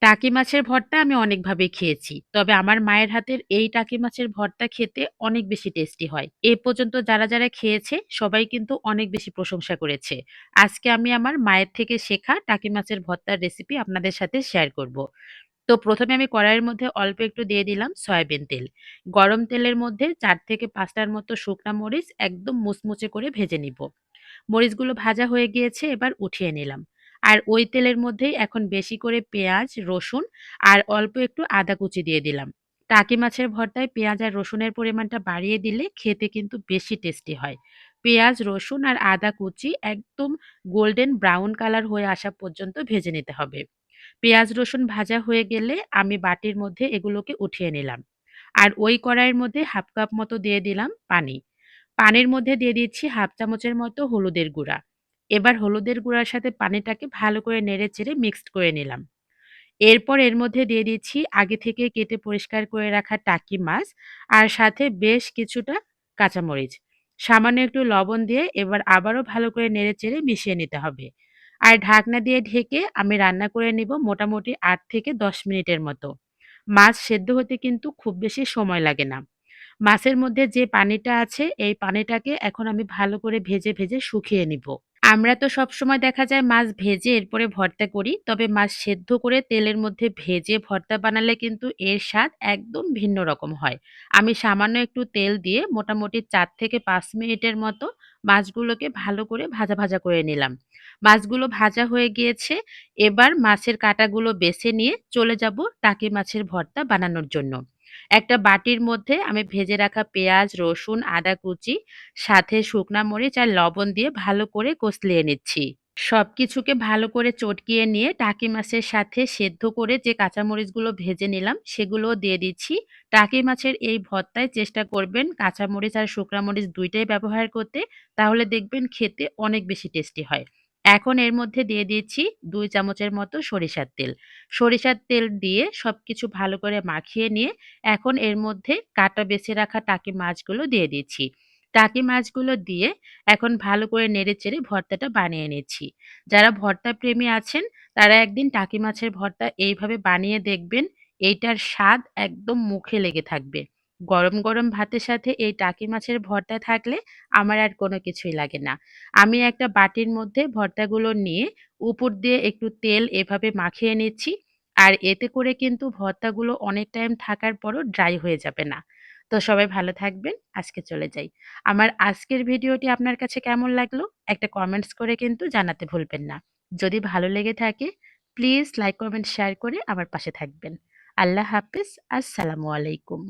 টাকি মাছের ভর্তা আমি অনেকভাবে খেয়েছি। তবে আমার মায়ের হাতের এই টাকি মাছের ভর্তা খেতে অনেক বেশি টেস্টি হয়। এ পর্যন্ত যারা খেয়েছে সবাই কিন্তু অনেক বেশি প্রশংসা করেছে। আজকে আমি আমার মায়ের থেকে শেখা টাকি মাছের ভর্তার রেসিপি আপনাদের সাথে শেয়ার করব। তো ১ম এ আমি কড়াইয়ের মধ্যে অল্প একটু দিয়ে দিলাম সয়াবিন তেল। গরম তেলের মধ্যে ৪ থেকে ৫ টার মতো শুকনা মরিচ একদম মুচমুচে করে ভেজে নিব। মরিচগুলো ভাজা হয়ে গিয়েছে, এবার উঠিয়ে নিলাম। আর ওই তেলের মধ্যেই এখন বেশি করে পেঁয়াজ, রসুন আর অল্প একটু আদা কুচি দিয়ে দিলাম। টাকি মাছের ভর্তায় পেঁয়াজ আর রসুনের পরিমাণটা বাড়িয়ে দিলে খেতে কিন্তু বেশি টেস্টি হয়। পেঁয়াজ, রসুন আর আদা কুচি একদম গোল্ডেন ব্রাউন কালার হয়ে আসা পর্যন্ত ভেজে নিতে হবে। পেঁয়াজ, রসুন ভাজা হয়ে গেলে আমি বাটির মধ্যে এগুলোকে উঠিয়ে নিলাম। আর ওই কড়াইয়ের মধ্যে 1/2 কাপ মতো দিয়ে দিলাম পানি। পানির মধ্যে দিয়ে দিচ্ছি 1/2 চামচের মতো হলুদের গুঁড়া। এবার হলুদের গুঁড়ার সাথে পানিটাকে ভালো করে নেড়ে-চেড়ে মিক্সড করে নিলাম। এরপর এর মধ্যে দিয়ে দিচ্ছি আগে থেকে কেটে পরিষ্কার করে রাখা টাকি মাছ আর সাথে বেশ কিছুটা কাঁচামরিচ। সামান্য একটু লবণ দিয়ে এবার আবারও ভালো করে নেড়ে-চেড়ে মিশিয়ে নিতে হবে। আর ঢাকনা দিয়ে ঢেকে আমি রান্না করে নিব মোটামুটি ৮ থেকে ১০ মিনিটের মতো। মাছ সেদ্ধ হতে কিন্তু খুব বেশি সময় লাগে না। মাছের মধ্যে যে পানিটা আছে এই পানিটাকে এখন আমি ভালো করে ভেজে শুকিয়ে নিব। আমরা তো সবসময় দেখা যায় মাছ ভেজে এরপরে ভর্তা করি। তবে মাছ সেদ্ধ করে তেলের মধ্যে ভেজে ভর্তা বানালে কিন্তু এর স্বাদ একদম ভিন্ন রকম হয়। আমি সামান্য একটু তেল দিয়ে মোটামুটি ৪ থেকে ৫ মিনিটের মতো মাছগুলোকে ভালো করে ভাজা করে নিলাম। মাছগুলো ভাজা হয়ে গিয়েছে। এবার মাছের কাঁটাগুলো বেছে নিয়ে চলে যাব টাকি মাছের ভর্তা বানানোর জন্য। একটা বাটির মধ্যে আমি ভেজে রাখা পেঁয়াজ, রসুন, আদা কুচি সাথে শুকনা মরিচ আর লবণ দিয়ে ভালো করে কষলিয়ে নিচ্ছি। সবকিছুকে ভালো করে চটকিয়ে নিয়ে টাকি মাছের সাথে সেদ্ধ করে যে কাঁচামরিচগুলো ভেজে নিলাম সেগুলোও দিয়ে দিচ্ছি। টাকি মাছের এই ভর্তায় চেষ্টা করবেন কাঁচামরিচ আর শুকনা মরিচ ২ টাই ব্যবহার করতে, তাহলে দেখবেন খেতে অনেক বেশি টেস্টি হয়। এখন এর মধ্যে দিয়ে দিচ্ছি ২ চামচের মতো সরিষার তেল। সরিষার তেল দিয়ে সবকিছু ভালো করে মাখিয়ে নিয়ে এখন এর মধ্যে কাটা বেছে রাখা টাকি মাছগুলো দিয়ে দিচ্ছি। টাকি মাছগুলো দিয়ে এখন ভালো করে নেড়েচেড়ে ভর্তাটা বানিয়ে নিচ্ছি। যারা ভর্তা প্রেমী আছেন তারা একদিন টাকি মাছের ভর্তা এইভাবে বানিয়ে দেখবেন। এইটার স্বাদ একদম মুখে লেগে থাকবে। গরম ভাতের সাথে এই টাকি মাছের ভর্তা থাকলে আমার আর কোনো কিছুই লাগে না। আমি একটা বাটির মধ্যে ভর্তাগুলো নিয়ে উপর দিয়ে একটু তেল এভাবে মাখিয়ে নিচ্ছি। আর এতে করে কিন্তু ভর্তাগুলো অনেক টাইম থাকার পরও ড্রাই হয়ে যাবে না। তো সবাই ভালো থাকবেন। আজকে চলে যাই। আমার আজকের ভিডিওটি আপনার কাছে কেমন লাগলো? একটা কমেন্টস করে কিন্তু জানাতে ভুলবেন না। যদি ভালো লেগে থাকে প্লিজ লাইক, কমেন্ট, শেয়ার করে আমার পাশে থাকবেন। আল্লাহ হাফেজ। আসসালামু আলাইকুম।